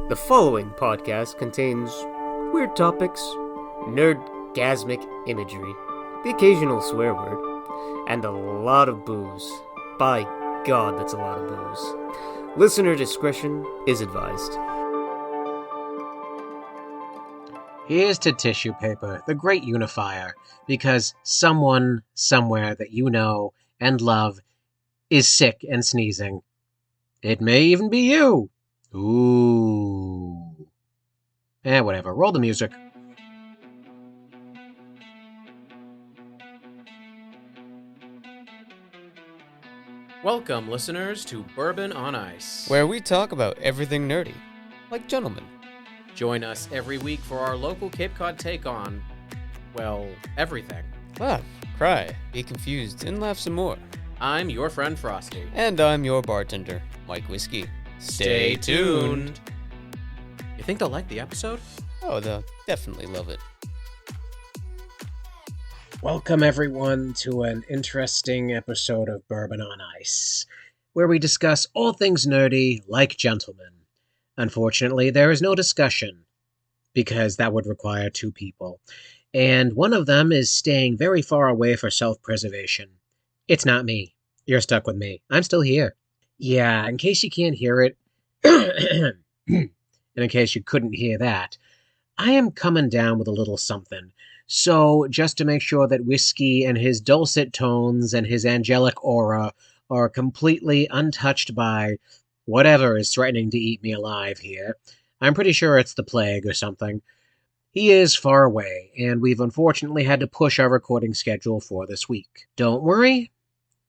The following podcast contains weird topics, nerdgasmic imagery, the occasional swear word, and a lot of booze. By God, that's a lot of booze. Listener discretion is advised. Here's to tissue paper, the great unifier, because someone, somewhere that you know and love is sick and sneezing. It may even be you. Ooh. Whatever. Roll the music. Welcome, listeners, to Bourbon on Ice, Where we talk about everything nerdy, like gentlemen. Join us every week for our local Cape Cod take on, well, everything. Laugh, cry, be confused, and laugh some more. I'm your friend Frosty. And I'm your bartender, Mike Whiskey. Stay tuned. You think they'll like the episode? Oh, they'll definitely love it. Welcome, everyone, to an interesting episode of Bourbon on Ice, where we discuss all things nerdy like gentlemen. Unfortunately, there is no discussion, because that would require two people, and one of them is staying very far away for self-preservation. It's not me. You're stuck with me. I'm still here. Yeah, in case you can't hear it, and in case you couldn't hear that, I am coming down with a little something. So, just to make sure that Whiskey and his dulcet tones and his angelic aura are completely untouched by whatever is threatening to eat me alive here, I'm pretty sure it's the plague or something. He is far away, and we've unfortunately had to push our recording schedule for this week. Don't worry,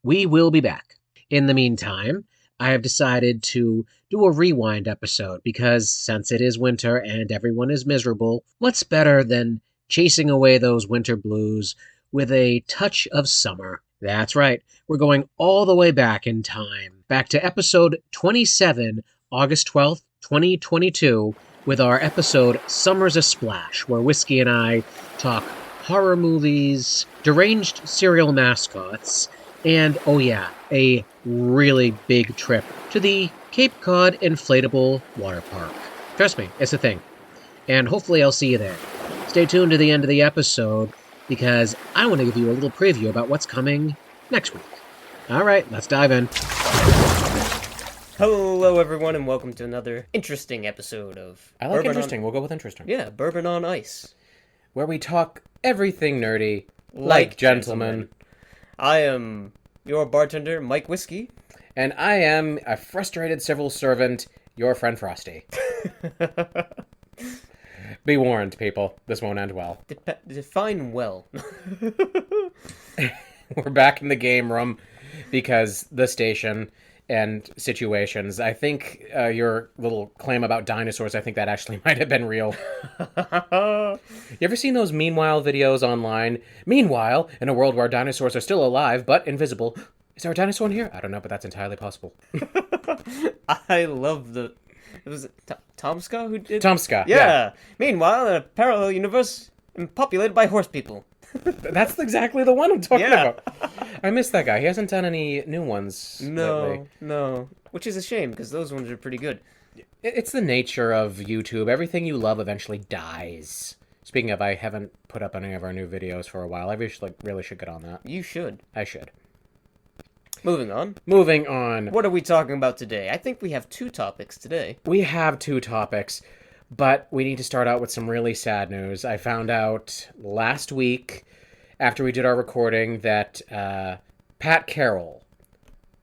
we will be back. In the meantime, I have decided to do a rewind episode because since it is winter and everyone is miserable, what's better than chasing away those winter blues with a touch of summer? That's right, we're going all the way back in time, back to episode 27, August 12th, 2022, with our episode Summer's a Splash, where Whiskey and I talk horror movies, deranged cereal mascots, and, oh yeah, a really big trip to the Cape Cod Inflatable Water Park. Trust me, it's a thing. And hopefully I'll see you there. Stay tuned to the end of the episode, because I want to give you a little preview about what's coming next week. Alright, let's dive in. Hello, everyone, and welcome to another interesting episode of I like Bourbon interesting. We'll go with interesting. Yeah, Bourbon on Ice. Where we talk everything nerdy like gentlemen. I am your bartender, Mike Whiskey. And I am a frustrated civil servant, your friend Frosty. Be warned, people. This won't end well. Define well. We're back in the game room because the station and situations. I think your little claim about dinosaurs, I think that actually might have been real. You ever seen those Meanwhile videos online? Meanwhile, in a world where dinosaurs are still alive but invisible, is there a dinosaur in here? I don't know, but that's entirely possible. I love the... Was it Tomska who did? Tomska, yeah. Meanwhile, in a parallel universe populated by horse people. That's exactly the one I'm talking about. I miss that guy. He hasn't done any new ones lately. No. Which is a shame, because those ones are pretty good. It's the nature of YouTube. Everything you love eventually dies. Speaking of, I haven't put up any of our new videos for a while. I really should get on that. You should. I should. Moving on. What are we talking about today? I think we have two topics today. We have two topics, but we need to start out with some really sad news. I found out last week, after we did our recording, that Pat Carroll,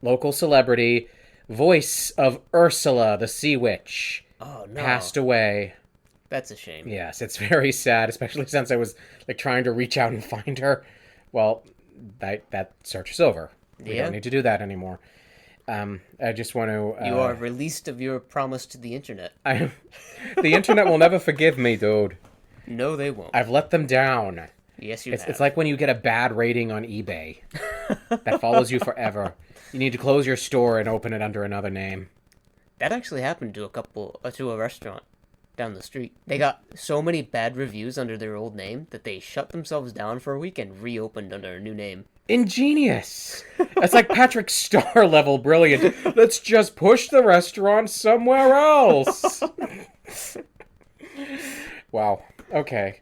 local celebrity, voice of Ursula, the Sea Witch, passed away. That's a shame. Yes, it's very sad, especially since I was trying to reach out and find her. Well, that search is over. We don't need to do that anymore. I just want to... you are released of your promise to the internet. The internet will never forgive me, dude. No, they won't. I've let them down. Yes, you have. It's like when you get a bad rating on eBay. That follows you forever. You need to close your store and open it under another name. That actually happened to a restaurant down the street. They got so many bad reviews under their old name that they shut themselves down for a week and reopened under a new name. Ingenious. That's like Patrick Star level brilliant. Let's just push the restaurant somewhere else. Wow. Okay.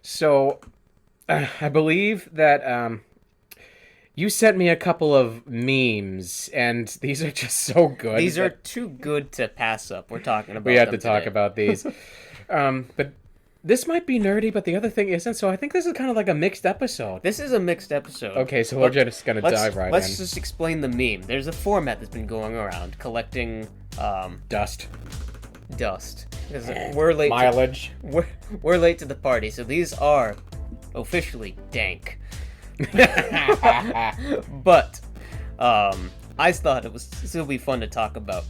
So, I believe that you sent me a couple of memes, and these are just so good. These are too good to pass up. We're talking about we have them to talk today. about these. But this might be nerdy, but the other thing isn't. So I think this is kind of like a mixed episode. This is a mixed episode. Okay, so we're just gonna dive right in. Let's just explain the meme. There's a format that's been going around collecting Dust. dust. 'Cause we're late. Mileage. We're late to the party, so these are officially dank. But I thought it was still be fun to talk about.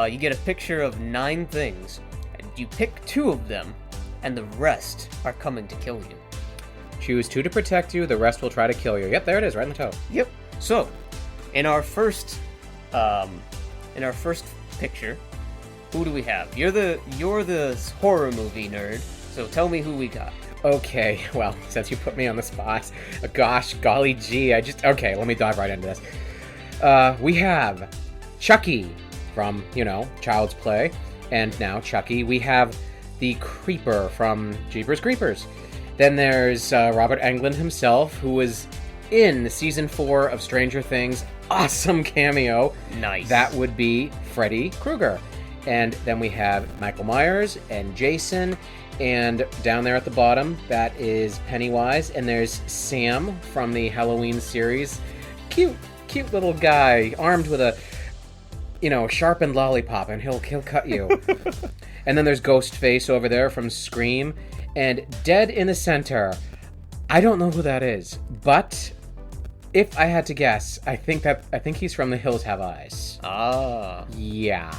You get a picture of 9 things, and you pick 2 of them, and the rest are coming to kill you. Choose 2 to protect you, the rest will try to kill you. Yep, there it is, right in the toe. Yep. So, in our first picture, who do we have? You're the horror movie nerd, so tell me who we got. Okay, well, since you put me on the spot, gosh, golly gee, okay, let me dive right into this. We have Chucky from, Child's Play, and now Chucky. We have the Creeper from Jeepers Creepers. Then there's Robert Englund himself, who was in Season 4 of Stranger Things. Awesome cameo. Nice. That would be Freddy Krueger. And then we have Michael Myers and Jason. And down there at the bottom, that is Pennywise. And there's Sam from the Halloween series. Cute little guy, armed with a, sharpened lollipop, and he'll cut you. And then there's Ghostface over there from Scream. And dead in the center, I don't know who that is, but if I had to guess, I think he's from The Hills Have Eyes. Ah. Yeah.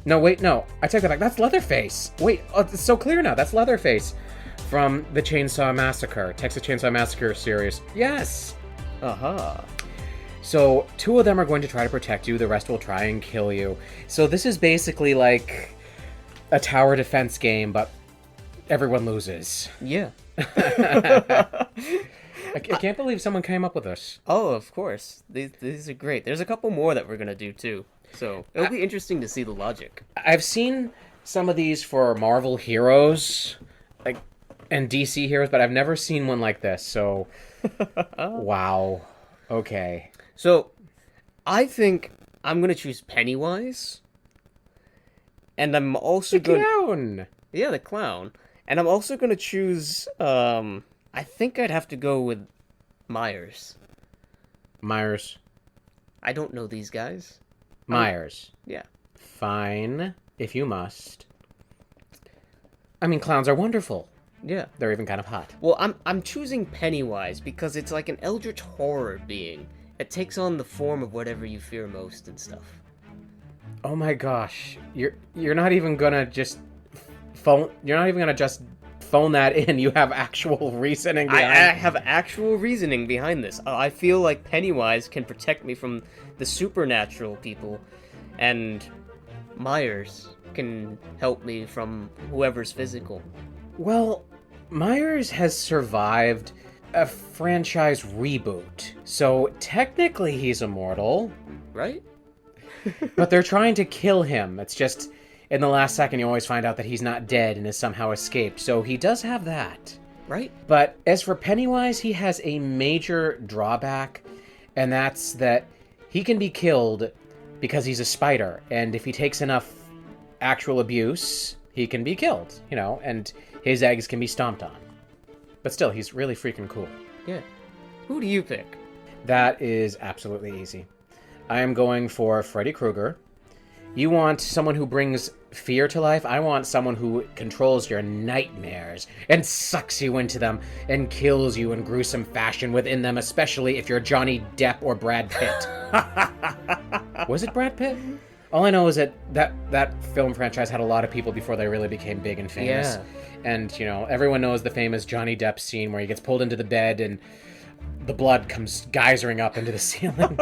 No, wait, no. I take that back. That's Leatherface. Wait, it's so clear now. That's Leatherface from the Chainsaw Massacre, Texas Chainsaw Massacre series. Yes. Uh-huh. So 2 of them are going to try to protect you. The rest will try and kill you. So this is basically like a tower defense game, but everyone loses. Yeah. I can't believe someone came up with this. Oh, of course. These are great. There's a couple more that we're gonna do too. So it'll be interesting to see the logic. I've seen some of these for Marvel heroes, and DC heroes, but I've never seen one like this. So, wow. Okay. So, I think I'm gonna choose Pennywise, and I'm also The clown. Yeah, the clown, and I'm also gonna choose. I think I'd have to go with Myers. Myers. I don't know these guys. Myers. Yeah. Fine, if you must. I mean, clowns are wonderful. Yeah. They're even kind of hot. Well, I'm choosing Pennywise because it's like an eldritch horror being. It takes on the form of whatever you fear most and stuff. Oh my gosh, you're not even gonna just phone. You're not even gonna just phone that in. You have actual reasoning behind. I have actual reasoning behind this. I feel like Pennywise can protect me from the supernatural people, and Myers can help me from whoever's physical. Well, Myers has survived a franchise reboot, so technically he's immortal, Right? but they're trying to kill him. It's just in the last second you always find out that he's not dead and has somehow escaped, so he does have that. Right? But as for Pennywise, he has a major drawback, and that's that he can be killed because he's a spider, and if he takes enough actual abuse, he can be killed, and his eggs can be stomped on. But still, he's really freaking cool. Yeah. Who do you pick? That is absolutely easy. I am going for Freddy Krueger. You want someone who brings fear to life? I want someone who controls your nightmares and sucks you into them and kills you in gruesome fashion within them, especially if you're Johnny Depp or Brad Pitt. Was it Brad Pitt? All I know is that film franchise had a lot of people before they really became big and famous. Yeah. And, everyone knows the famous Johnny Depp scene where he gets pulled into the bed and the blood comes geysering up into the ceiling.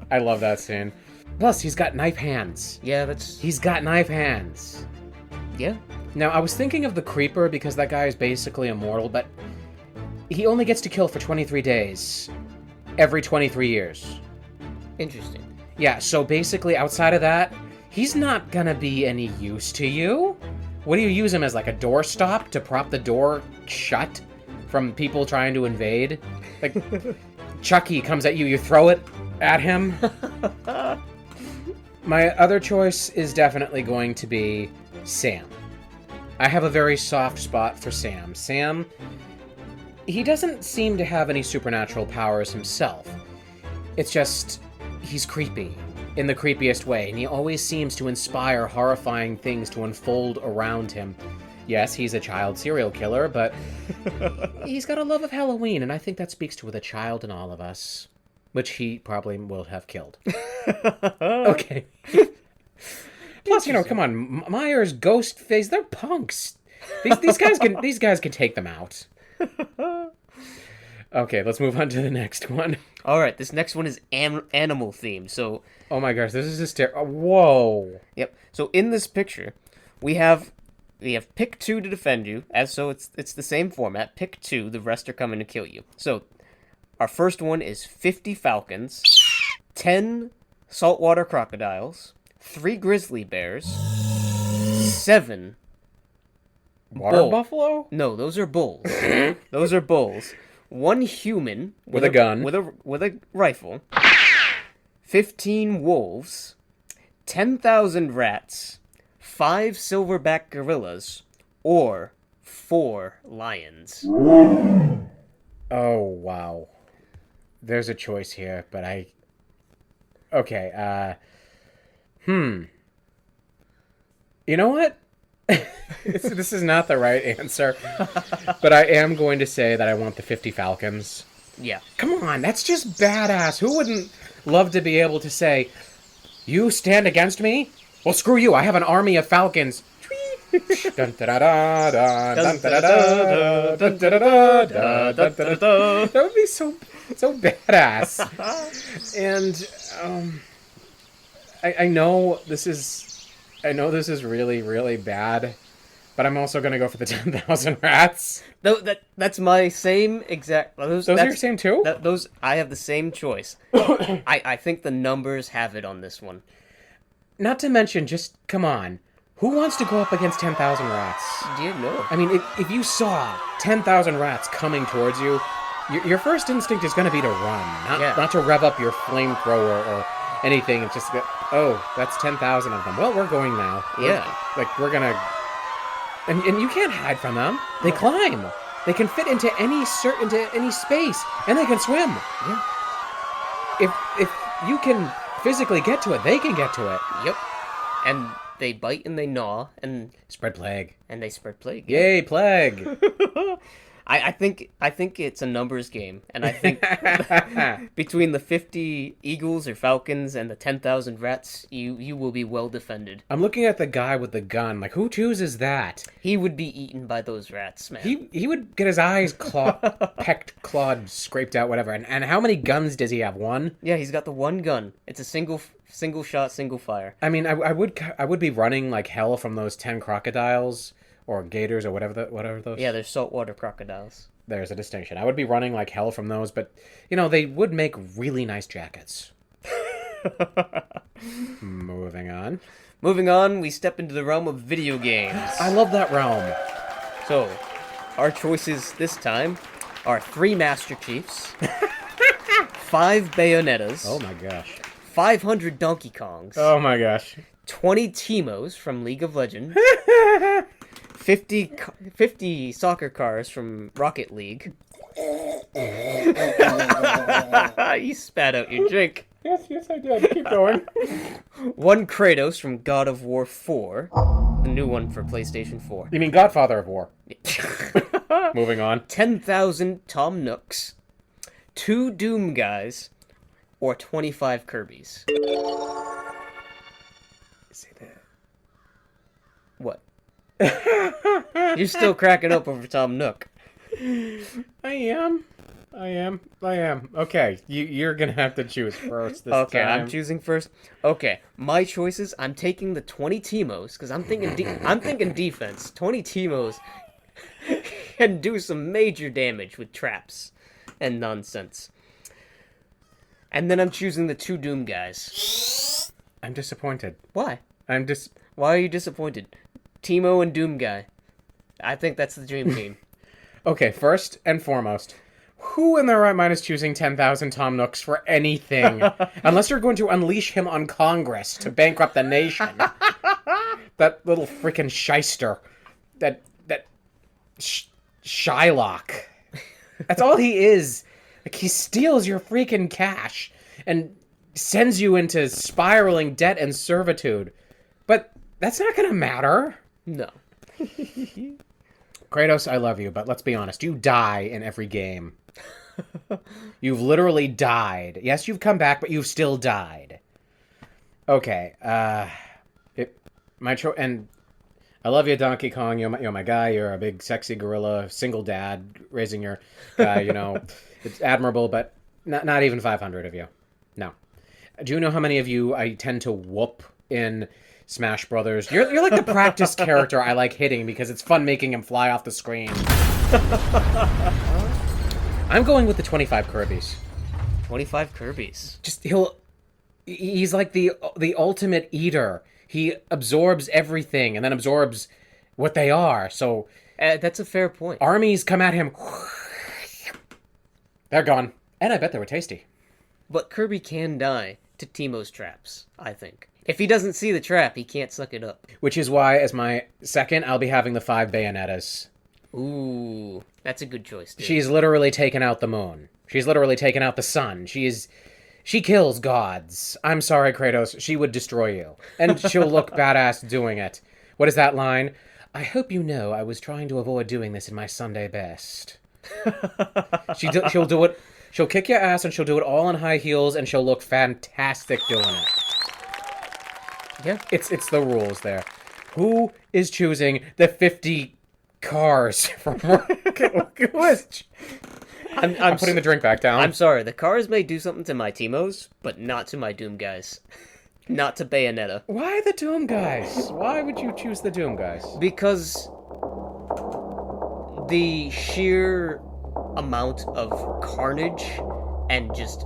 I love that scene. Plus, he's got knife hands. Yeah, He's got knife hands. Yeah. Now, I was thinking of the Creeper because that guy is basically immortal, but he only gets to kill for 23 days. Every 23 years. Interesting. Yeah, so basically, outside of that, He's not gonna be any use to you. What do you use him as, like a doorstop to prop the door shut from people trying to invade? Like, Chucky comes at you, you throw it at him. My other choice is definitely going to be Sam. I have a very soft spot for Sam. Sam, he doesn't seem to have any supernatural powers himself. It's just, he's creepy in the creepiest way, and he always seems to inspire horrifying things to unfold around him. Yes, he's a child serial killer, but he's got a love of Halloween, and I think that speaks to the child in all of us, which he probably will have killed. Okay. Plus, come on, Myers, Ghostface, they're punks. These guys can take them out. Okay, let's move on to the next one. All right, this next one is animal themed. So, oh my gosh, this is hysterical. Whoa. Yep. So in this picture, we have pick 2 to defend you. It's the same format. Pick 2, the rest are coming to kill you. So, our first one is 50 falcons, 10 saltwater crocodiles, 3 grizzly bears, 7 water buffalo? No, those are bulls. Those are bulls. 1 human with a gun, with a rifle, 15 wolves, 10,000 rats, 5 silverback gorillas, or 4 lions. Oh wow, there's a choice here, but okay. You know what? This is not the right answer, but I am going to say that I want the 50 falcons. Yeah. Come on, that's just badass. Who wouldn't love to be able to say, you stand against me? Well, screw you. I have an army of falcons. That would be so badass. And I know this is really, really bad, but I'm also gonna go for the 10,000 rats. That's my same exact. Those are your same too? I have the same choice. I think the numbers have it on this one. Not to mention, just come on, who wants to go up against 10,000 rats? Yeah, no. I mean, if you saw 10,000 rats coming towards you, your first instinct is gonna be to run, not to rev up your flamethrower or anything. It's just, oh, that's 10,000 of them. Well, we're going now. Yeah. We're gonna... And you can't hide from them. They climb. They can fit into any space, and they can swim. Yeah. If you can physically get to it, they can get to it. Yep. And they bite and they gnaw and spread plague. And they spread plague. Yay, plague! I think it's a numbers game, and I think between the 50 eagles or falcons and the 10,000 rats, you will be well defended. I'm looking at the guy with the gun. Like, who chooses that? He would be eaten by those rats, man. He would get his eyes pecked, clawed, scraped out, whatever. And how many guns does he have? 1? Yeah, he's got the 1 gun. It's a single shot, single fire. I mean, I would be running like hell from those 10 crocodiles. Or gators, or whatever those... Yeah, they're saltwater crocodiles. There's a distinction. I would be running like hell from those, but, they would make really nice jackets. Moving on, we step into the realm of video games. I love that realm. So, our choices this time are 3 Master Chiefs, 5 Bayonettas... Oh my gosh. 500 Donkey Kongs... Oh my gosh. 20 Teemos from League of Legends... 50 soccer cars from Rocket League. You spat out your drink. Yes, I did. Keep going. 1 Kratos from God of War 4. The new one for PlayStation 4. You mean Godfather of War. Moving on. 10,000 Tom Nooks. 2 Doom Guys. Or 25 Kirbys. Say that. What? You're still cracking up over Tom Nook. I am. Okay, you're gonna have to choose first this time. Okay, I'm choosing first. Okay, my choices. I'm taking the 20 Teemos because I'm thinking defense. 20 Teemos can do some major damage with traps and nonsense. And then I'm choosing the 2 Doom Guys. I'm disappointed. Why? I'm just... Why are you disappointed? Teemo and Doom Guy. I think that's the dream team. Okay, first and foremost, who in their right mind is choosing 10,000 Tom Nooks for anything? Unless you're going to unleash him on Congress to bankrupt the nation. That little freaking shyster. That Shylock. That's all he is. Like, he steals your freaking cash and sends you into spiraling debt and servitude. But that's not gonna matter. No. Kratos, I love you, but let's be honest. You die in every game. You've literally died. Yes, you've come back, but you've still died. Okay, and I love you, Donkey Kong. You're my guy. You're a big, sexy gorilla, single dad, raising your guy, It's admirable, but not even 500 of you. No. Do you know how many of you I tend to whoop in Smash Brothers? You're like the practice character I like hitting because it's fun making him fly off the screen. I'm going with the 25 Kirby's. 25 Kirby's. He's like the ultimate eater. He absorbs everything and then absorbs what they are. So That's a fair point. armies come at him. They're gone. And I bet they were tasty. But Kirby can die to Teemo's traps, I think. If he doesn't see the trap, he can't suck it up. Which is why, as my second, I'll be having the 5 Bayonettas. Ooh, that's a good choice, dude. She's literally taken out the moon. She's literally taken out the sun. She kills gods. I'm sorry, Kratos. She would destroy you. And she'll look badass doing it. What is that line? I hope you know I was trying to avoid doing this in my Sunday best. She'll do it. She'll kick your ass and she'll do it all in high heels and she'll look fantastic doing it. Yeah. It's the rules there. Who is choosing the 50 cars from Who is... I'm putting the drink back down. I'm sorry, the cars may do something to my Teemos, but not to my Doom Guys. Not to Bayonetta. Why the Doom Guys? Why would you choose the Doom Guys? Because the sheer amount of carnage and just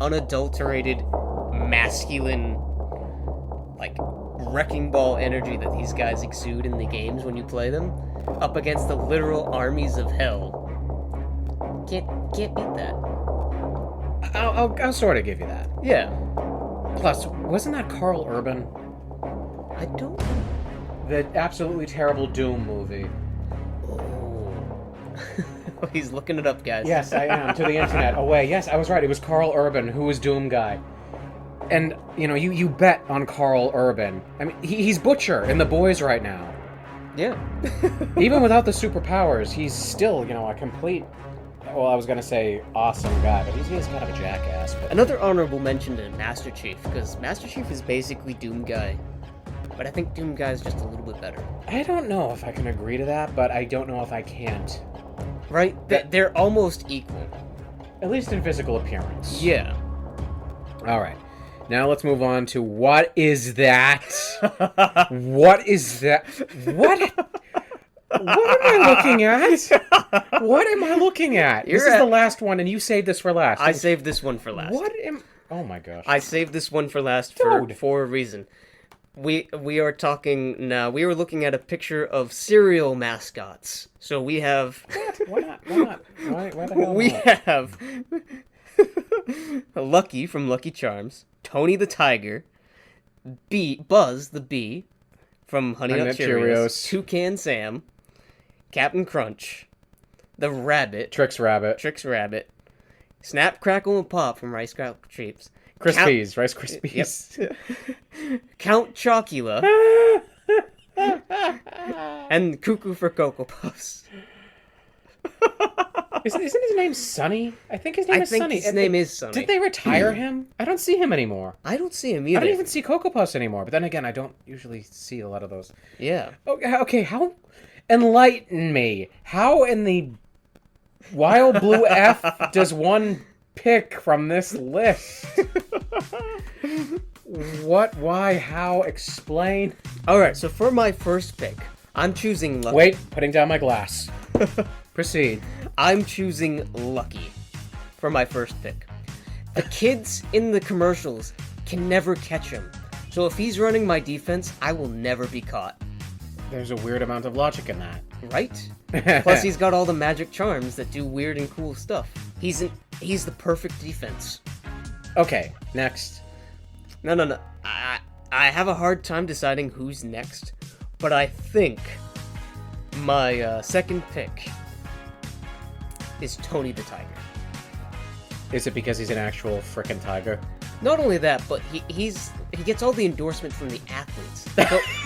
unadulterated masculine, like, wrecking ball energy that these guys exude in the games when you play them, up against the literal armies of hell. Can't beat that. I'll sort of give you that. Yeah. Plus, wasn't that Carl Urban? I don't... The absolutely terrible Doom movie. Oh. He's looking it up, guys. Yes, I am. To the internet. Away. Yes, I was right. It was Carl Urban who was Doom Guy. And, you bet on Carl Urban. I mean, he's Butcher in The Boys right now. Yeah. Even without the superpowers, he's still, a complete... Well, I was going to say awesome guy, but he's kind of a jackass. But... Another honorable mention to Master Chief, because Master Chief is basically Doom Guy. But I think Doom Guy is just a little bit better. I don't know if I can agree to that, but I don't know if I can't. Right? They're almost equal. At least in physical appearance. Yeah. All right. Now let's move on to what is that? What is that? What am I looking at? What am I looking at? This is the last one, and you saved this for last. I saved this one for last. Oh my gosh. I saved this one for last for a reason. We are talking now. We were looking at a picture of cereal mascots. So we have... Why not? Why the hell we not? have Lucky from Lucky Charms, Tony the Tiger, Buzz the Bee from Honey Nut Cheerios, Toucan Sam, Captain Crunch, the Rabbit, Trix Rabbit, Snap, Crackle, and Pop from Rice Krispies, Rice Krispies, yep. Count Chocula, and Cuckoo for Cocoa Puffs. Isn't his name Sonny? I think his name is Sonny. I think his name is Sonny. Did they retire him? I don't see him anymore. I don't see him either. I don't even see Cocoa Puffs anymore. But then again, I don't usually see a lot of those. Yeah. Okay, how... Enlighten me. How in the wild blue F does one pick from this list? What, why, how, explain? Alright, so for my first pick, I'm choosing Lucky. Wait, putting down my glass. Proceed. I'm choosing Lucky for my first pick. The kids in the commercials can never catch him. So if he's running my defense, I will never be caught. There's a weird amount of logic in that. Right? Plus he's got all the magic charms that do weird and cool stuff. He's the perfect defense. Okay, next. No. I have a hard time deciding who's next, but I think my second pick is Tony the Tiger. Is it because he's an actual frickin' tiger? Not only that, but he gets all the endorsement from the athletes.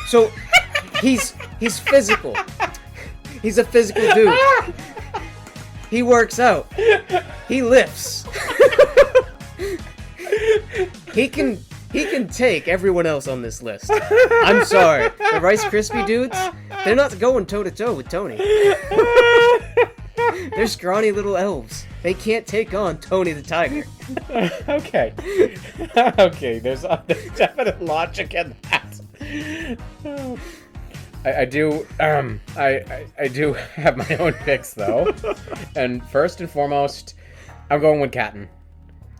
So he's physical. He's a physical dude. He works out. He lifts. He can take everyone else on this list. I'm sorry. The Rice Krispie dudes, they're not going toe-to-toe with Tony. They're scrawny little elves. They can't take on Tony the Tiger. Okay. Okay, there's definite logic in that. I do have my own picks, though. And first and foremost, I'm going with Captain.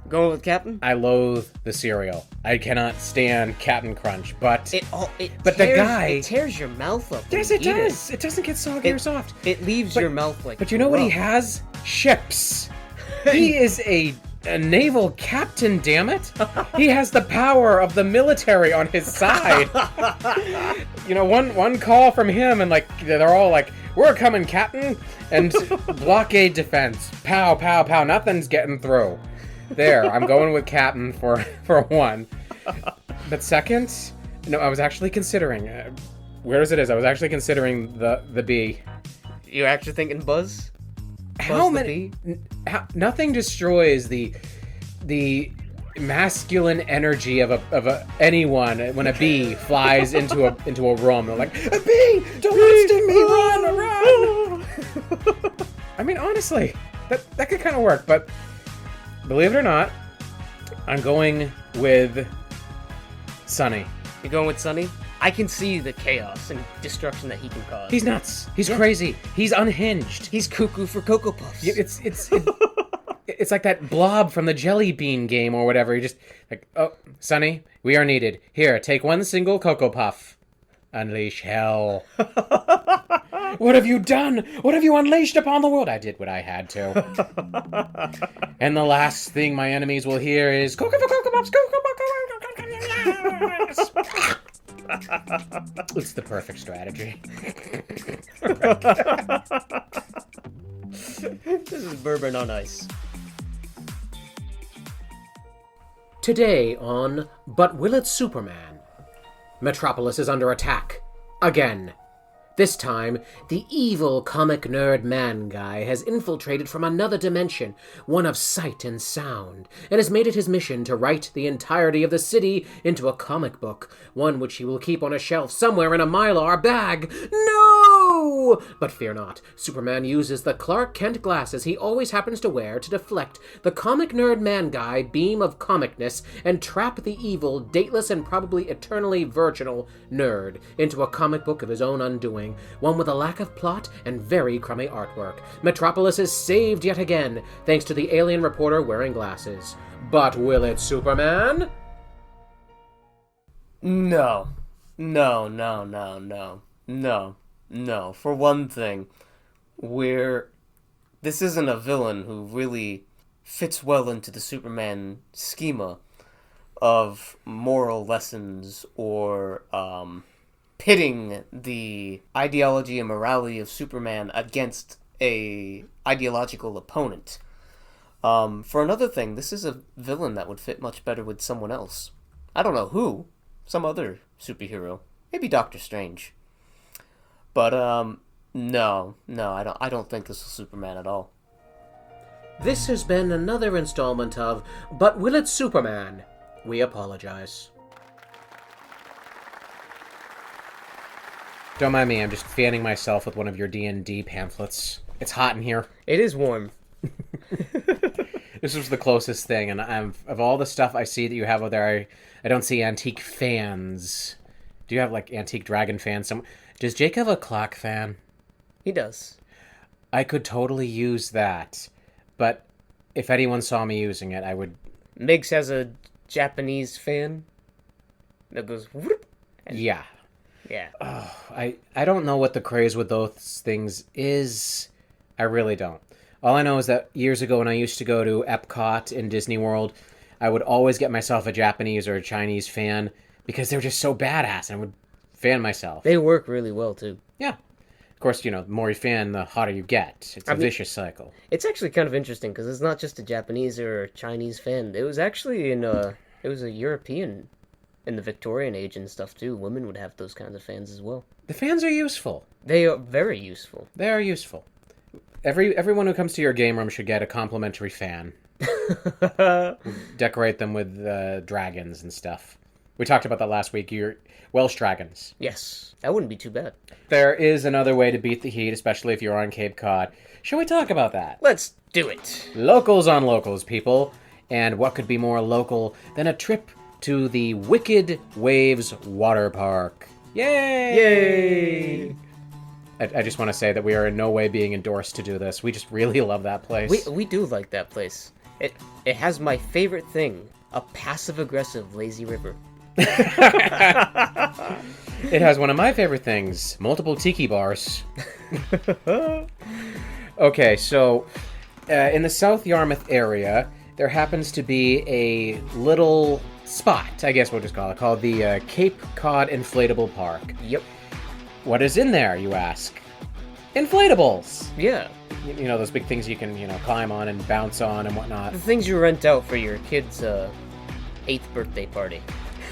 Going with Captain? I loathe the cereal. I cannot stand Captain Crunch, but It tears your mouth up. Yes, it does. It doesn't get soggy or soft. It leaves your mouth like. But you know what he has? Ships. He is a naval captain, damn it. He has the power of the military on his side. You know, one call from him and like they're all like, "We're coming, Captain." And blockade defense. Pow, pow, pow. Nothing's getting through. There, I'm going with Captain for one. But second, no, I was actually considering. Where is it? I was actually considering the bee. You're actually thinking Buzz? How many? Nothing destroys the masculine energy of anyone when a bee flies into a room. They're like, "A bee! Don't sting me! Run! I mean, honestly, that could kind of work, but. Believe it or not, I'm going with Sunny. You're going with Sunny? I can see the chaos and destruction that he can cause. He's nuts. He's crazy. He's unhinged. He's cuckoo for Cocoa Puffs. It's like that blob from the Jelly Bean game or whatever. You just like, "Oh, Sunny, we are needed. Here, take one single Cocoa Puff. Unleash hell." What have you done? What have you unleashed upon the world? I did what I had to. And the last thing my enemies will hear is Cocoa for Cocoa Puffs, Cocoa Puffs. It's the perfect strategy. This is Bourbon on Ice. Today on But Will It Superman? Metropolis is under attack. Again. This time, the evil comic nerd man guy has infiltrated from another dimension, one of sight and sound, and has made it his mission to write the entirety of the city into a comic book, one which he will keep on a shelf somewhere in a Mylar bag. No! But fear not, Superman uses the Clark Kent glasses he always happens to wear to deflect the comic nerd man guy beam of comicness and trap the evil, dateless, and probably eternally virginal nerd into a comic book of his own undoing. One with a lack of plot and very crummy artwork. Metropolis is saved yet again, thanks to the alien reporter wearing glasses. But will it, Superman? No. For one thing, this isn't a villain who really fits well into the Superman schema of moral lessons or, pitting the ideology and morality of Superman against a ideological opponent. For another thing, this is a villain that would fit much better with someone else. I don't know who. Some other superhero. Maybe Doctor Strange. But, no, I don't think this is Superman at all. This has been another installment of But Will It Superman? We apologize. Don't mind me, I'm just fanning myself with one of your D&D pamphlets. It's hot in here. It is warm. This was the closest thing, and of all the stuff I see that you have out there, I don't see antique fans. Do you have, like, antique dragon fans? Does Jake have a clock fan? He does. I could totally use that, but if anyone saw me using it, I would... Miggs has a Japanese fan. that goes whoop. Yeah. Yeah. I don't know what the craze with those things is. I really don't. All I know is that years ago when I used to go to Epcot in Disney World, I would always get myself a Japanese or a Chinese fan because they're just so badass, and I would fan myself. They work really well, too. Yeah. Of course, the more you fan, the hotter you get. It's a vicious cycle. It's actually kind of interesting because it's not just a Japanese or a Chinese fan. It was actually it was a European in the Victorian age and stuff too. Women would have those kinds of fans as well. The fans are useful. They are very useful. They are useful. Everyone who comes to your game room should get a complimentary fan. Decorate them with dragons and stuff. We talked about that last week. Your Welsh dragons. Yes, that wouldn't be too bad. There is another way to beat the heat, especially if you're on Cape Cod. Shall we talk about that? Let's do it. Locals on locals, people. And what could be more local than a trip to the Wicked Waves Water Park? Yay! Yay! I just want to say that we are in no way being endorsed to do this. We just really love that place. We do like that place. It has my favorite thing, a passive-aggressive lazy river. It has one of my favorite things, multiple tiki bars. Okay, so in the South Yarmouth area, there happens to be a little spot, I guess we'll just call it, called the Cape Cod Inflatable Park. Yep. What is in there, you ask? Inflatables! Yeah. You know, those big things you can, climb on and bounce on and whatnot. The things you rent out for your kid's 8th birthday party.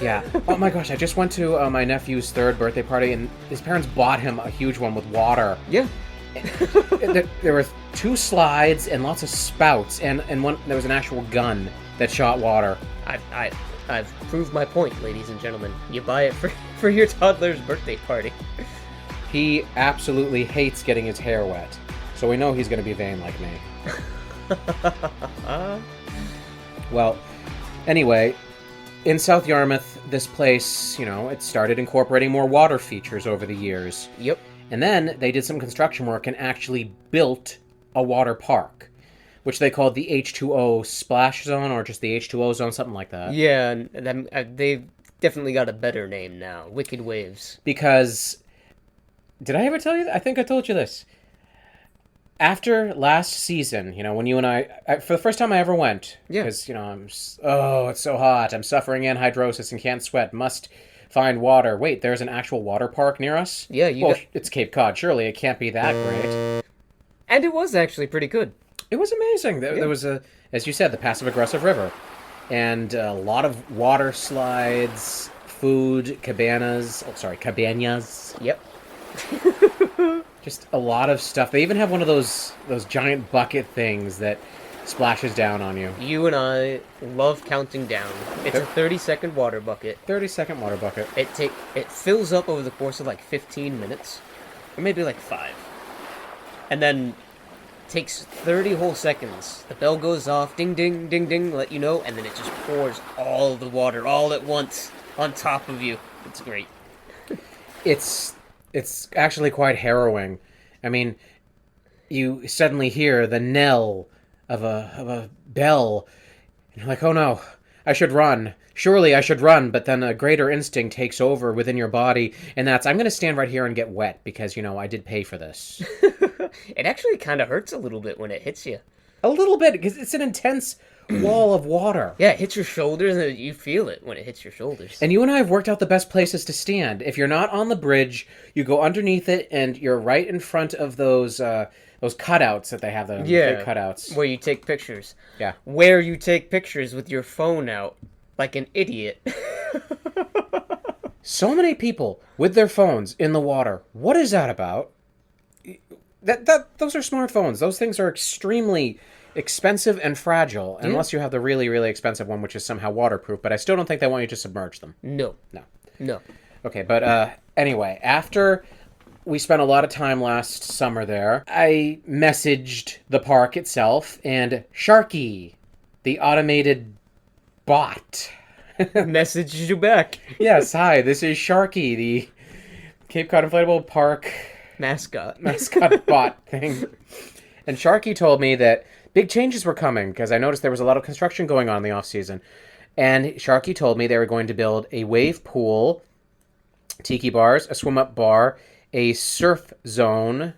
Yeah. Oh my gosh, I just went to my nephew's 3rd birthday party, and his parents bought him a huge one with water. Yeah. There were 2 slides and lots of spouts, and there was an actual gun that shot water. I've proved my point, ladies and gentlemen. You buy it for your toddler's birthday party. He absolutely hates getting his hair wet, so we know he's going to be vain like me. Well, anyway, in South Yarmouth, this place, it started incorporating more water features over the years. Yep. And then they did some construction work and actually built a water park, which they called the H2O splash zone, or just the H2O zone, something like that. Yeah, and they've definitely got a better name now, Wicked Waves. Because, did I ever tell you that? I think I told you this. After last season, when you and I for the first time I ever went, yeah, because, it's so hot, I'm suffering anhydrosis and can't sweat, must find water. Wait, there's an actual water park near us? Yeah, it's Cape Cod, surely it can't be that great. And it was actually pretty good. It was amazing. There was as you said, the passive-aggressive river, and a lot of water slides, food, cabanas. Yep. Just a lot of stuff. They even have one of those giant bucket things that splashes down on you. You and I love counting down. It's a 30-second water bucket. 30-second water bucket. It fills up over the course of like 15 minutes, or maybe like 5, and then takes 30 whole seconds. The bell goes off, ding, ding, ding, ding, let you know, and then it just pours all the water all at once on top of you. It's great. It's actually quite harrowing. I mean, you suddenly hear the knell of a bell, and you're like, oh no, I should run. Surely I should run, but then a greater instinct takes over within your body, and that's, I'm going to stand right here and get wet, because, I did pay for this. It actually kind of hurts a little bit when it hits you. A little bit, because it's an intense wall of water. Yeah, it hits your shoulders, and you feel it when it hits your shoulders. And you and I have worked out the best places to stand. If you're not on the bridge, you go underneath it, and you're right in front of those cutouts that they have, the big cutouts. Where you take pictures. Yeah. Where you take pictures with your phone out, like an idiot. So many people with their phones in the water. What is that about? Those are smartphones. Those things are extremely expensive and fragile, unless you have the really, really expensive one, which is somehow waterproof. But I still don't think they want you to submerge them. No. Okay, but anyway, after we spent a lot of time last summer there, I messaged the park itself, and Sharky, the automated bot, messaged you back. Yes, hi, this is Sharky, the Cape Cod Inflatable Park mascot bot thing. And Sharky told me that big changes were coming, because I noticed there was a lot of construction going on in the off-season. And Sharky told me they were going to build a wave pool, tiki bars, a swim-up bar, a surf zone,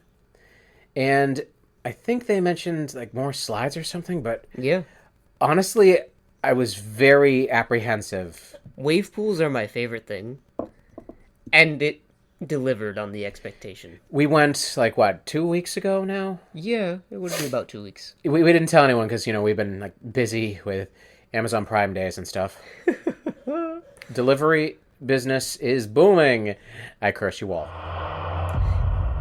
and I think they mentioned like more slides or something, but Yeah. honestly, I was very apprehensive. Wave pools are my favorite thing. And it delivered on the expectation. We went, like, what, 2 weeks ago now? Yeah, it would be about 2 weeks. We didn't tell anyone because, we've been, like, busy with Amazon Prime days and stuff. Delivery business is booming. I curse you all.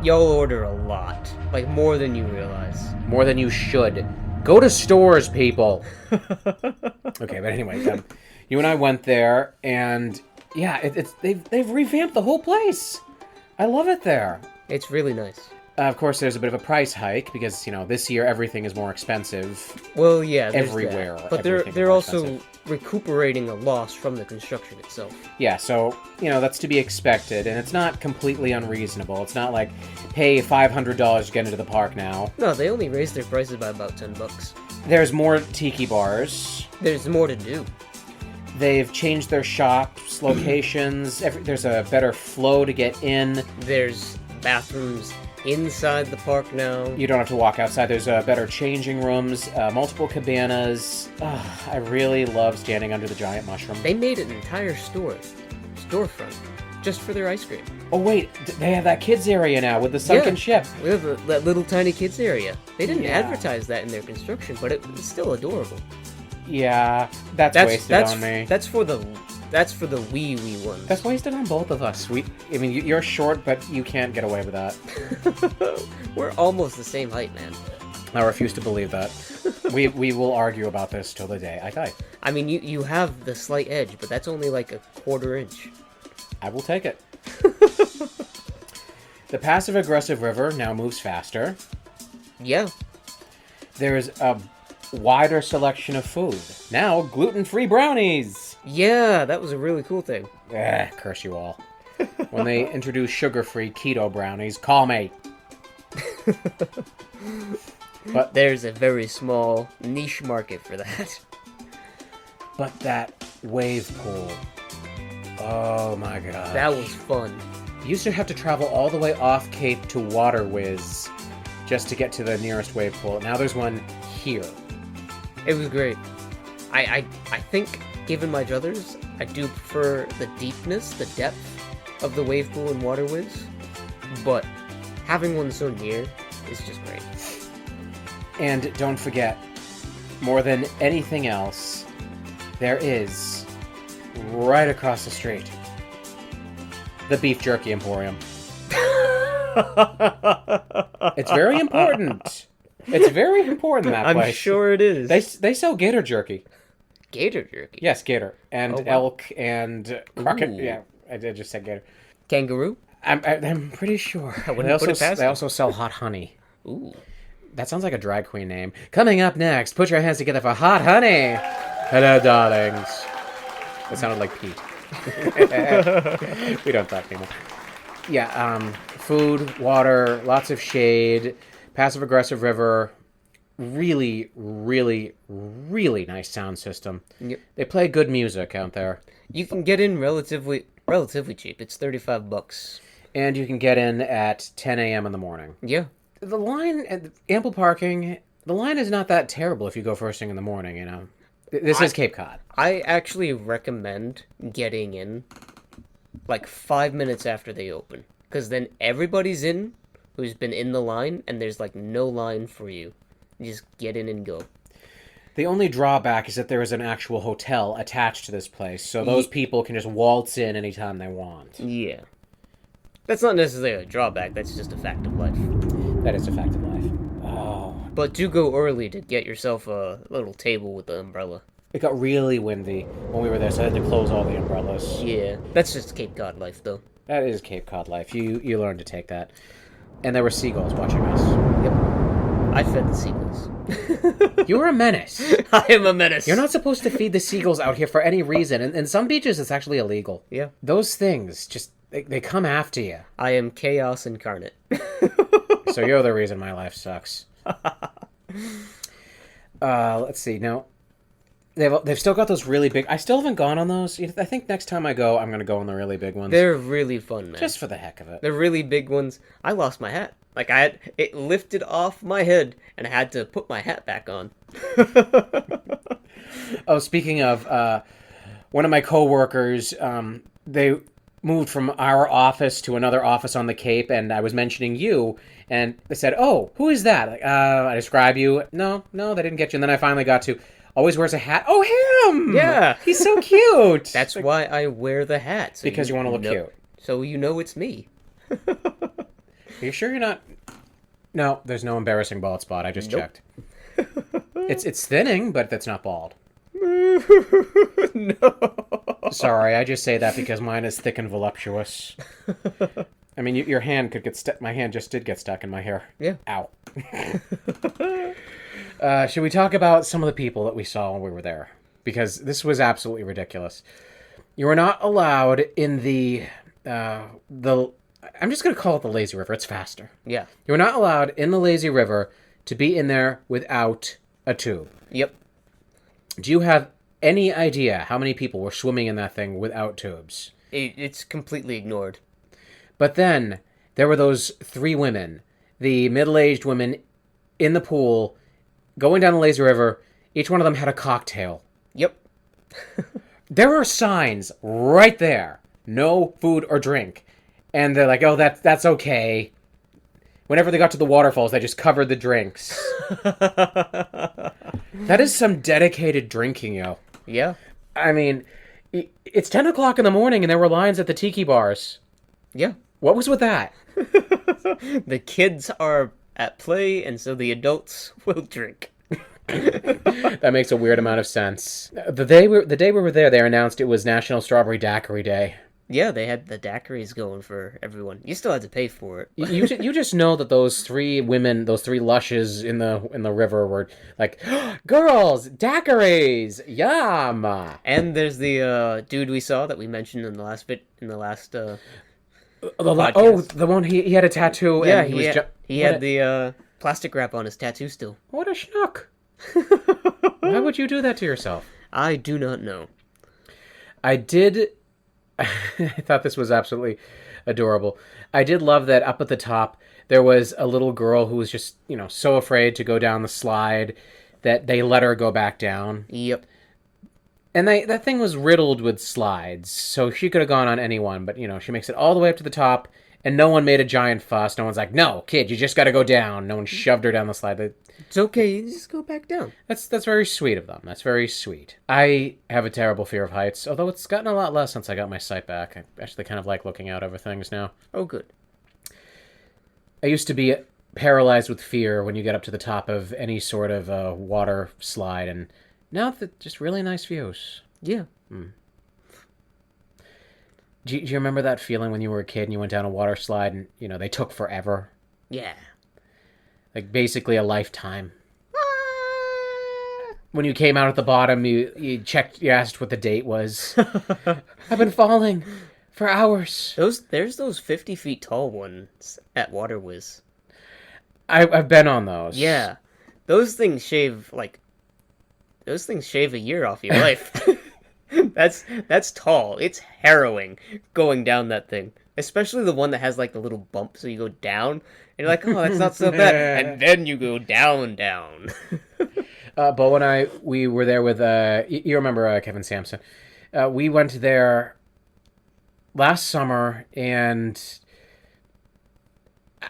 Y'all order a lot. Like, more than you realize. More than you should. Go to stores, people. Okay, but anyway, you and I went there, and yeah, they've revamped the whole place. I love it there. It's really nice. Of course, there's a bit of a price hike because this year everything is more expensive. Well, yeah, there's everywhere. That. But they're also recuperating a loss from the construction itself. Yeah, so that's to be expected, and it's not completely unreasonable. It's not like pay $500 to get into the park now. No, they only raised their prices by about $10. There's more tiki bars. There's more to do. They've changed their shops, locations. There's a better flow to get in. There's bathrooms inside the park now. You don't have to walk outside. There's better changing rooms, multiple cabanas. I really love standing under the giant mushroom. They made an entire storefront, just for their ice cream. Oh wait, they have that kids area now with the sunken ship. We have that little tiny kids area. They didn't advertise that in their construction, but it's still adorable. Yeah, that's wasted on me. That's for the wee ones. That's wasted on both of us. You're short, but you can't get away with that. We're almost the same height, man. I refuse to believe that. We will argue about this till the day I die. I mean, you have the slight edge, but that's only like a quarter inch. I will take it. The passive-aggressive river now moves faster. Yeah. There's a wider selection of food. Now, gluten-free brownies! Yeah, that was a really cool thing. Curse you all. When they introduce sugar-free keto brownies, call me. But there's a very small niche market for that. But that wave pool. Oh my god. That was fun. You used to have to travel all the way off Cape to Water Whiz just to get to the nearest wave pool. Now there's one here. It was great. I think, given my druthers, I do prefer the deepness, the depth of the wave pool and Water Whiz. But having one so near is just great. And don't forget, more than anything else, there is, right across the street, the Beef Jerky Emporium. It's very important. It's very important, that place. I'm sure it is. They sell gator jerky. Gator jerky? Yes, gator. And elk and crocodile. Ooh. Yeah, I did just say gator. Kangaroo? I'm pretty sure. I wouldn't put it past They them. also sell hot honey. Ooh. That sounds like a drag queen name. Coming up next, put your hands together for hot honey. Hello, darlings. That sounded like Pete. We don't talk anymore. Yeah, food, water, lots of shade, passive-aggressive river, really, really, really nice sound system. Yep. They play good music out there. You can get in relatively cheap. It's $35. And you can get in at 10 a.m. in the morning. Yeah. The line, ample parking, the line is not that terrible if you go first thing in the morning, This is Cape Cod. I actually recommend getting in like 5 minutes after they open. Because then everybody's in who's been in the line, and there's like no line for you. You just get in and go. The only drawback is that there is an actual hotel attached to this place, so those people can just waltz in anytime they want. Yeah. That's not necessarily a drawback, that's just a fact of life. That is a fact of life. Oh. But do go early to get yourself a little table with the umbrella. It got really windy when we were there, so I had to close all the umbrellas. Yeah, that's just Cape Cod life, though. That is Cape Cod life. You learn to take that. And there were seagulls watching us. Yep. I fed the seagulls. You were a menace. I am a menace. You're not supposed to feed the seagulls out here for any reason. And in some beaches, it's actually illegal. Yeah. Those things, just, they come after you. I am chaos incarnate. So you're the reason my life sucks. Let's see. Now, They've still got those really big. I still haven't gone on those. I think next time I go, I'm gonna go on the really big ones. They're really fun, man. Just for the heck of it. The really big ones. I lost my hat. Like it lifted off my head, and I had to put my hat back on. Oh, speaking of, one of my coworkers, they moved from our office to another office on the Cape, and I was mentioning you, and they said, "Oh, who is that?" Like, I describe you. No, they didn't get you. And then I finally got to, always wears a hat. Oh, him! Yeah. He's so cute. That's why I wear the hat. So because you want to look cute. So you know it's me. Are you sure you're not? No, there's no embarrassing bald spot. I just checked. It's thinning, but that's not bald. No. Sorry, I just say that because mine is thick and voluptuous. I mean, your hand could get stuck. My hand just did get stuck in my hair. Yeah. Ow. Should we talk about some of the people that we saw when we were there? Because this was absolutely ridiculous. You were not allowed in the I'm just going to call it the lazy river. It's faster. Yeah. You were not allowed in the lazy river to be in there without a tube. Yep. Do you have any idea how many people were swimming in that thing without tubes? It's completely ignored. But then there were those 3 women, the middle-aged women in the pool, going down the lazy river. Each one of them had a cocktail. Yep. There are signs right there. No food or drink. And they're like, oh, that's okay. Whenever they got to the waterfalls, they just covered the drinks. That is some dedicated drinking, yo. Yeah. I mean, it's 10 o'clock in the morning and there were lines at the tiki bars. Yeah. What was with that? The kids are at play, and so the adults will drink. That makes a weird amount of sense. The day we were there, they announced it was National Strawberry Daiquiri Day. Yeah, they had the daiquiris going for everyone. You still had to pay for it. You just know that those 3 women, those 3 lushes in the river were like, girls, daiquiris, yum. And there's the dude we saw that we mentioned in the last podcast. The one he had a tattoo. Yeah, and he had the plastic wrap on his tattoo still. What a schnook. Why would you do that to yourself? I do not know. I thought this was absolutely adorable. I did love that up at the top, there was a little girl who was just, so afraid to go down the slide that they let her go back down. Yep. And that thing was riddled with slides, so she could have gone on any one, but, she makes it all the way up to the top, and no one made a giant fuss. No one's like, no, kid, you just got to go down. No one shoved her down the slide. It's okay, you just go back down. That's very sweet of them. That's very sweet. I have a terrible fear of heights, although it's gotten a lot less since I got my sight back. I actually kind of like looking out over things now. Oh, good. I used to be paralyzed with fear when you get up to the top of any sort of water slide, and now just really nice views. Yeah. Do you remember that feeling when you were a kid and you went down a water slide and, they took forever? Yeah. Like, basically a lifetime. When you came out at the bottom, you asked what the date was. I've been falling for hours. There's those 50 feet tall ones at Water Whiz. I've been on those. Yeah. Those things shave a year off your life. That's tall. It's harrowing going down that thing. Especially the one that has like the little bump so you go down and you're like, oh, that's not so bad. And then you go down. Bo and I, we were there with, you remember Kevin Sampson. We went there last summer, and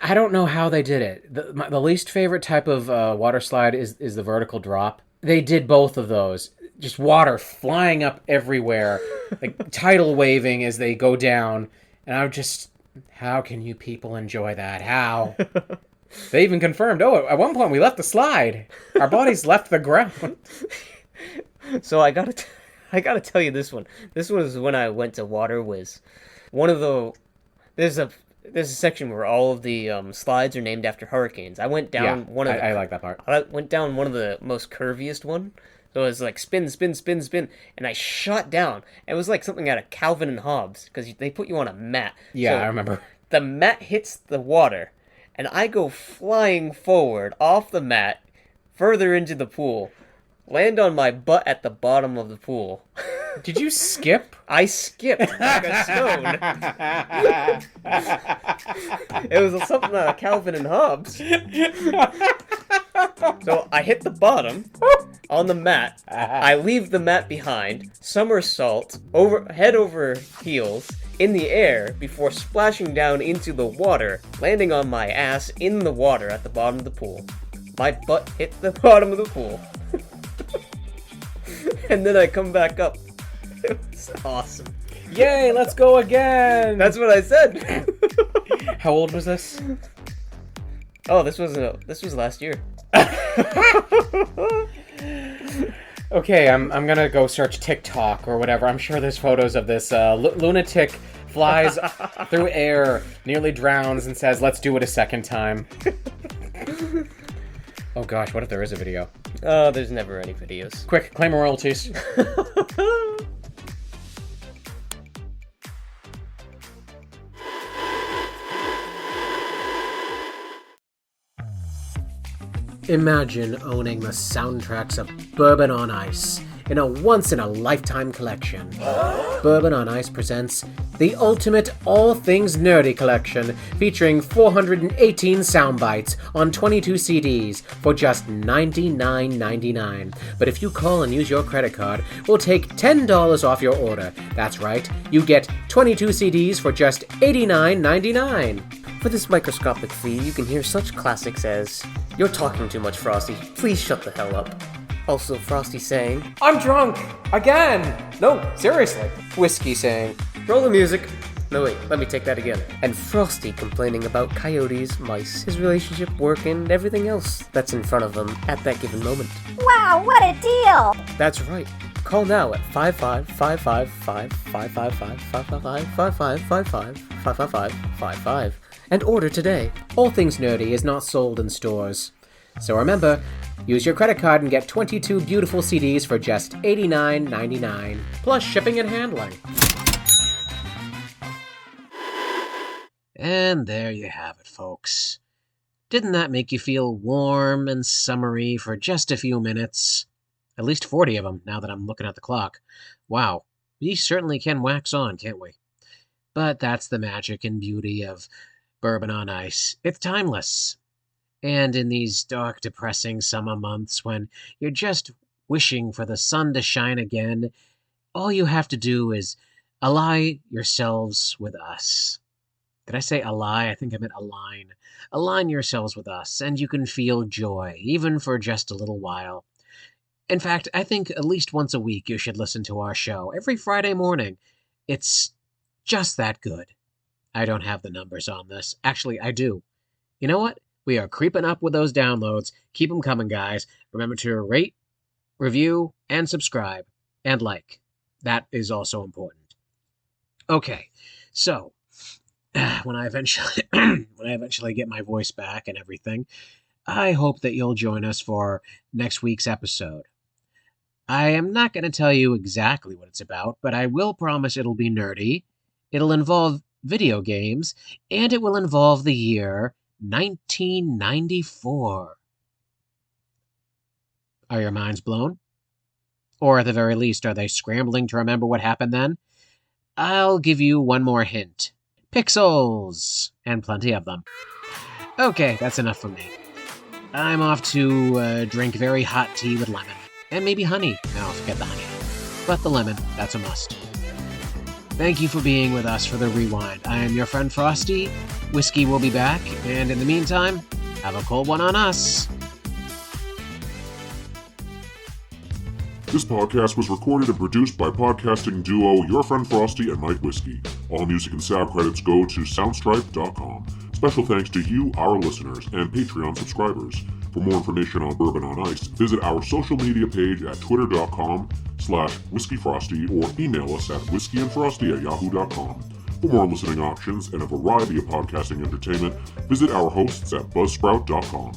I don't know how they did it. The least favorite type of water slide is the vertical drop. They did both of those. Just water flying up everywhere, like tidal waving as they go down. And I'm just, how can you people enjoy that? How? They even confirmed, at one point we left the slide. Our bodies left the ground. So I gotta tell you this one. This was when I went to Water Whiz. There's a section where all of the slides are named after hurricanes. I went down I like that part. I went down one of the most curviest one. So it was like spin, spin, spin, spin, and I shot down. It was like something out of Calvin and Hobbes, because they put you on a mat. Yeah, so I remember. The mat hits the water, and I go flying forward off the mat, further into the pool. land on my butt at the bottom of the pool. Did you skip? I skipped like a stone. It was something out of Calvin and Hobbes. So I hit the bottom on the mat. I leave the mat behind, somersault, head over heels, in the air before splashing down into the water, landing on my ass in the water at the bottom of the pool. My butt hit the bottom of the pool. And then I come back up. It was awesome. Yay, let's go again! That's what I said. How old was this? Oh, this was last year. Okay, I'm gonna go search TikTok or whatever. I'm sure there's photos of this lunatic flies through air, nearly drowns, and says, "Let's do it a second time." Oh gosh, what if there is a video? Oh, there's never any videos. Quick, claim royalties. Imagine owning the soundtracks of Bourbon on Ice in a once-in-a-lifetime collection. Bourbon on Ice presents the ultimate all things nerdy collection, featuring 418 sound bites on 22 CDs for just $99.99. But if you call and use your credit card, we'll take $10 off your order. That's right, you get 22 CDs for just $89.99. For this microscopic fee, you can hear such classics as "You're talking too much, Frosty. Please shut the hell up." Also, Frosty saying, I'm drunk! Again! No, seriously. Whiskey saying, "Roll the music." No, wait, let me take that again. And Frosty complaining about coyotes, mice, his relationship, work, and everything else that's in front of him at that given moment. Wow, what a deal! That's right. Call now at 5555555555555555 and order today. All Things Nerdy is not sold in stores. So remember, use your credit card and get 22 beautiful CDs for just $89.99, plus shipping and handling. And there you have it, folks. Didn't that make you feel warm and summery for just a few minutes? At least 40 of them, now that I'm looking at the clock. Wow, we certainly can wax on, can't we? But that's the magic and beauty of Bourbon on Ice. It's timeless. And in these dark, depressing summer months when you're just wishing for the sun to shine again, all you have to do is ally yourselves with us. Did I say ally? I think I meant align. Align yourselves with us, and you can feel joy, even for just a little while. In fact, I think at least once a week you should listen to our show, every Friday morning. It's just that good. I don't have the numbers on this. Actually, I do. You know what? We are creeping up with those downloads. Keep them coming, guys. Remember to rate, review, and subscribe, and like. That is also important. Okay, so when I eventually get my voice back and everything, I hope that you'll join us for next week's episode. I am not going to tell you exactly what it's about, but I will promise it'll be nerdy. It'll involve video games, and it will involve the year 1994. Are your minds blown? Or at the very least, are they scrambling to remember what happened then? I'll give you one more hint. Pixels! And plenty of them. Okay, that's enough for me. I'm off to drink very hot tea with lemon. And maybe honey. No, forget the honey. But the lemon, that's a must. Thank you for being with us for the rewind. I am your friend Frosty. Whiskey will be back, and in the meantime, have a cold one on us. This podcast was recorded and produced by podcasting duo Your Friend Frosty and Mike Whiskey. All music and sound credits go to soundstripe.com. Special thanks to you, our listeners, and Patreon subscribers. For more information on Bourbon on Ice, visit our social media page at twitter.com/whiskeyfrosty or email us at whiskeyandfrosty@yahoo.com. For more listening options and a variety of podcasting entertainment, visit our hosts at buzzsprout.com.